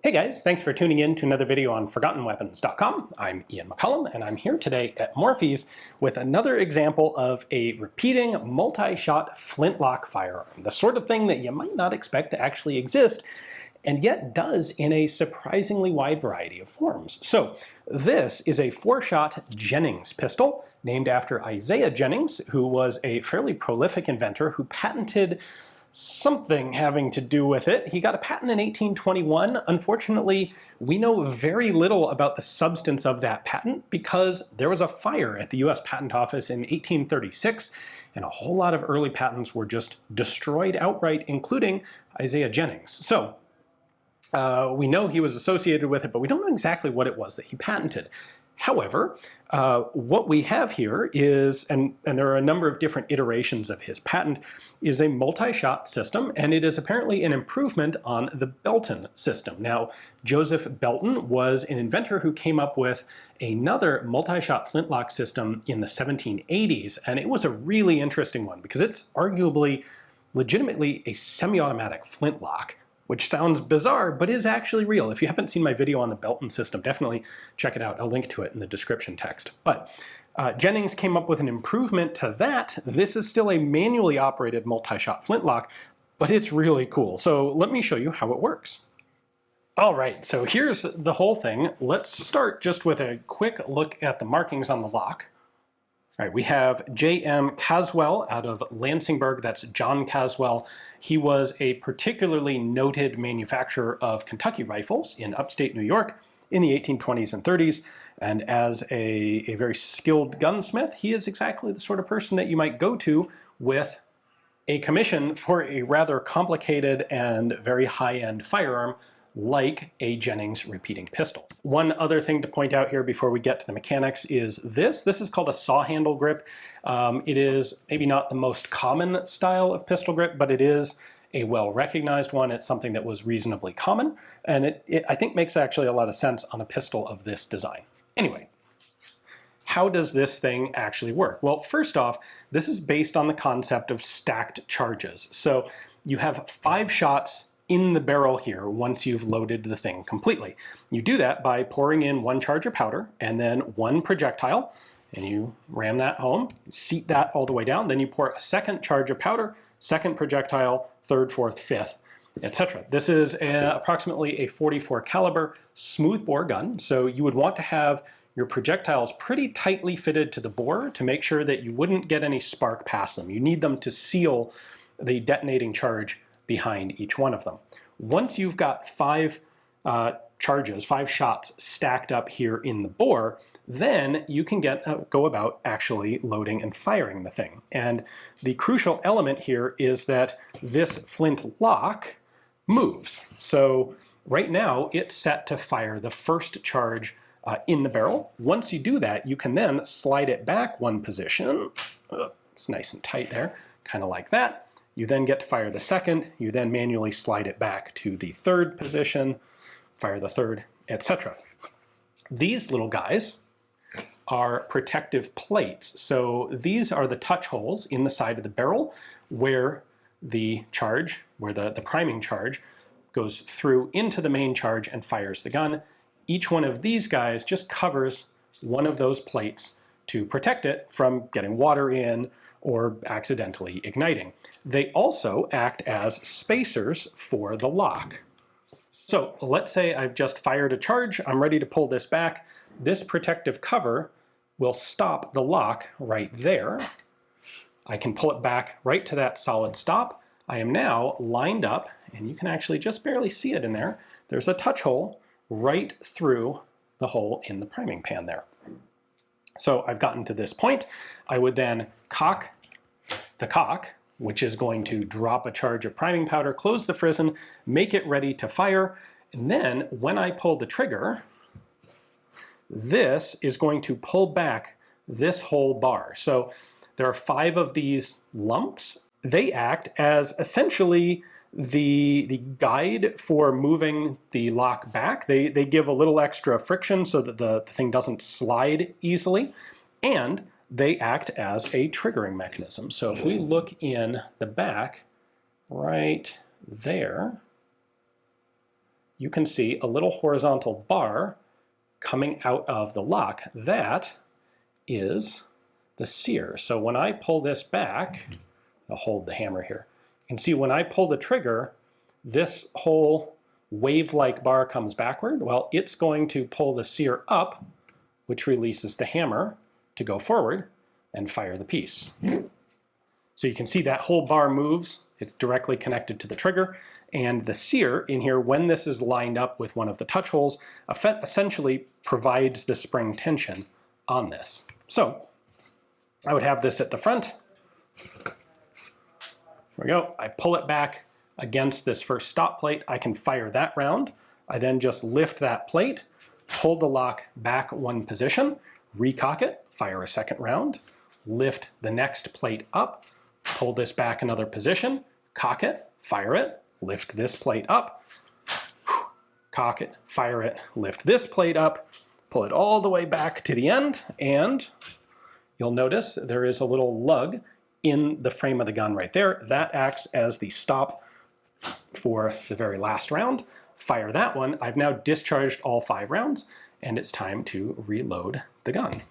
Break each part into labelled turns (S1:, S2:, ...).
S1: Hey guys, thanks for tuning in to another video on ForgottenWeapons.com. I'm Ian McCullum, and I'm here today at Morphy's with another example of a repeating multi-shot flintlock firearm. The sort of thing that you might not expect to actually exist, and yet does in a surprisingly wide variety of forms. So this is a 4-shot Jennings pistol named after Isaiah Jennings, who was a fairly prolific inventor who patented something having to do with it. He got a patent in 1821. Unfortunately, we know very little about the substance of that patent because there was a fire at the US Patent Office in 1836, and a whole lot of early patents were just destroyed outright, including Isaiah Jennings. So we know he was associated with it, but we don't know exactly what it was that he patented. However, what we have here is, and there are a number of different iterations of his patent, is a multi-shot system, and it is apparently an improvement on the Belton system. Now, Joseph Belton was an inventor who came up with another multi-shot flintlock system in the 1780s, and it was a really interesting one because it's arguably legitimately a semi-automatic flintlock, which sounds bizarre, but is actually real. If you haven't seen my video on the Belton system, definitely check it out. I'll link to it in the description text. But Jennings came up with an improvement to that. This is still a manually operated multi-shot flintlock, but it's really cool. So let me show you how it works. All right, so here's the whole thing. Let's start just with a quick look at the markings on the lock. All right, we have J.M. Caswell out of Lansingburg. That's John Caswell. He was a particularly noted manufacturer of Kentucky rifles in upstate New York in the 1820s and 30s. And as a very skilled gunsmith, he is exactly the sort of person that you might go to with a commission for a rather complicated and very high-end firearm like a Jennings repeating pistol. One other thing to point out here before we get to the mechanics is this. This is called a saw handle grip. It is maybe not the most common style of pistol grip, but it is a well-recognized one. It's something that was reasonably common, and it I think makes actually a lot of sense on a pistol of this design. Anyway, how does this thing actually work? Well, first off, this is based on the concept of stacked charges. So you have 5 shots in the barrel here once you've loaded the thing completely. You do that by pouring in 1 charge of powder and then 1 projectile, and you ram that home, seat that all the way down, then you pour a 2nd charge of powder, 2nd projectile, 3rd, 4th, 5th, etc. This is approximately a .44 caliber smoothbore gun, so you would want to have your projectiles pretty tightly fitted to the bore to make sure that you wouldn't get any spark past them. You need them to seal the detonating charge behind each one of them. Once you've got 5 charges, 5 shots stacked up here in the bore, then you can go about actually loading and firing the thing. And the crucial element here is that this flintlock moves. So right now it's set to fire the 1st charge in the barrel. Once you do that, you can then slide it back 1 position. It's nice and tight there, kind of like that. You then get to fire the 2nd, you then manually slide it back to the 3rd position, fire the 3rd, etc. These little guys are protective plates. So these are the touch holes in the side of the barrel where the charge, where the priming charge goes through into the main charge and fires the gun. Each one of these guys just covers one of those plates to protect it from getting water in or accidentally igniting. They also act as spacers for the lock. So let's say I've just fired a charge, I'm ready to pull this back. This protective cover will stop the lock right there. I can pull it back right to that solid stop. I am now lined up, and you can actually just barely see it in there. There's a touch hole right through the hole in the priming pan there. So I've gotten to this point. I would then cock the cock, which is going to drop a charge of priming powder, close the frizzen, make it ready to fire, and then when I pull the trigger, this is going to pull back this whole bar. So there are 5 of these lumps. They act as essentially the guide for moving the lock back. They give a little extra friction so that the thing doesn't slide easily, and they act as a triggering mechanism. So if we look in the back right there, you can see a little horizontal bar coming out of the lock. That is the sear. So when I pull this back, I'll hold the hammer here. You can see when I pull the trigger, this whole wave-like bar comes backward. Well, it's going to pull the sear up, which releases the hammer to go forward and fire the piece. So you can see that whole bar moves. It's directly connected to the trigger. And the sear in here, when this is lined up with one of the touch holes, essentially provides the spring tension on this. So I would have this at the front. There we go. I pull it back against this first stop plate. I can fire that round. I then just lift that plate, hold the lock back one position, recock it, fire a second round, lift the next plate up, pull this back another position, cock it, fire it, lift this plate up, cock it, fire it, lift this plate up, pull it all the way back to the end, and you'll notice there is a little lug in the frame of the gun right there. That acts as the stop for the very last round. Fire that one. I've now discharged all 5 rounds, and it's time to reload the gun.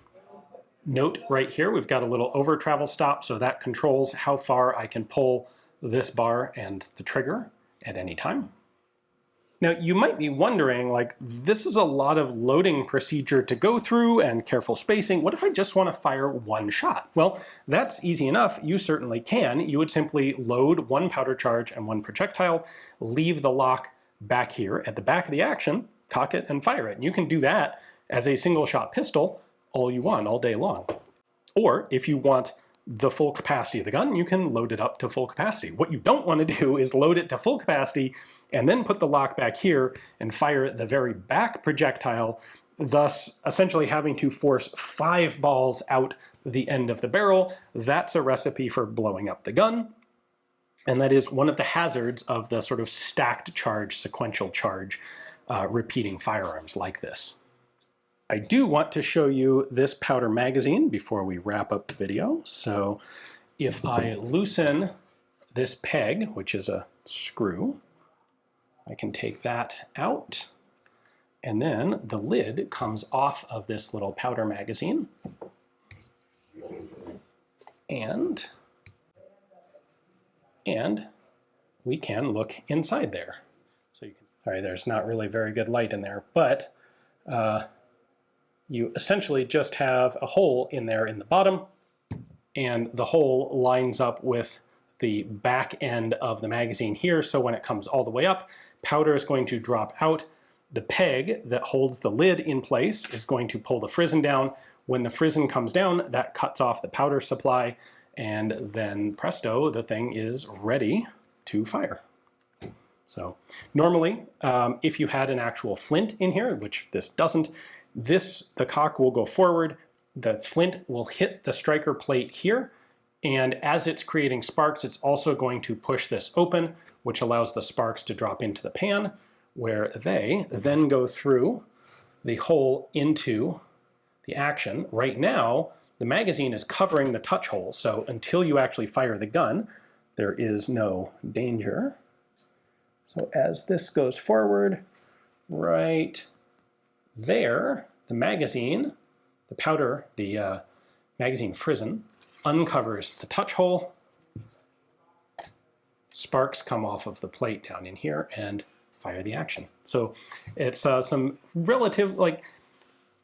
S1: Note right here, we've got a little over travel stop, so that controls how far I can pull this bar and the trigger at any time. Now, you might be wondering, like, this is a lot of loading procedure to go through and careful spacing. What if I just want to fire one shot? Well, that's easy enough. You certainly can. You would simply load 1 powder charge and 1 projectile, leave the lock back here at the back of the action, cock it, and fire it. And you can do that as a single shot pistol all you want, all day long. Or if you want the full capacity of the gun, you can load it up to full capacity. What you don't want to do is load it to full capacity and then put the lock back here and fire the very back projectile, thus essentially having to force 5 balls out the end of the barrel. That's a recipe for blowing up the gun. And that is one of the hazards of the sort of stacked charge, sequential charge, repeating firearms like this. I do want to show you this powder magazine before we wrap up the video. So if I loosen this peg, which is a screw, I can take that out, and then the lid comes off of this little powder magazine. And we can look inside there. So you can, sorry, there's not really very good light in there, but you essentially just have a hole in there in the bottom, and the hole lines up with the back end of the magazine here, so when it comes all the way up, powder is going to drop out. The peg that holds the lid in place is going to pull the frizzen down. When the frizzen comes down, that cuts off the powder supply, and then presto, the thing is ready to fire. So normally, if you had an actual flint in here, which this doesn't, the cock will go forward, the flint will hit the striker plate here, and as it's creating sparks, it's also going to push this open, which allows the sparks to drop into the pan, where they then go through the hole into the action. Right now, the magazine is covering the touch hole, so until you actually fire the gun, there is no danger. So as this goes forward, right there, the magazine, the powder, the magazine frizzen, uncovers the touch hole. Sparks come off of the plate down in here and fire the action. So it's some relative, like,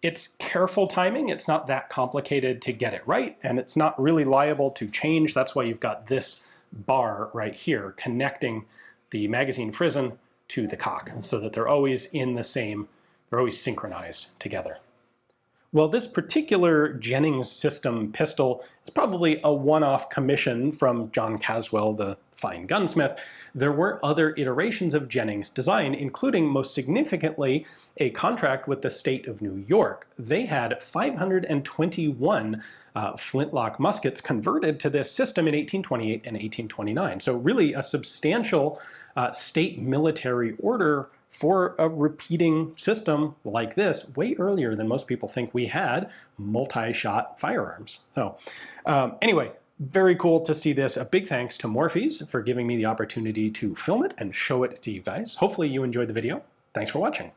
S1: it's careful timing. It's not that complicated to get it right, and it's not really liable to change. That's why you've got this bar right here connecting the magazine frizzen to the cock, so that they're always in the same, they're always synchronized together. Well, this particular Jennings system pistol is probably a one-off commission from John Caswell, the fine gunsmith. There were other iterations of Jennings' design, including most significantly a contract with the state of New York. They had 521 Flintlock muskets converted to this system in 1828 and 1829. So really a substantial state military order for a repeating system like this way earlier than most people think we had multi-shot firearms. So anyway, very cool to see this. A big thanks to Morphees for giving me the opportunity to film it and show it to you guys. Hopefully you enjoyed the video. Thanks for watching.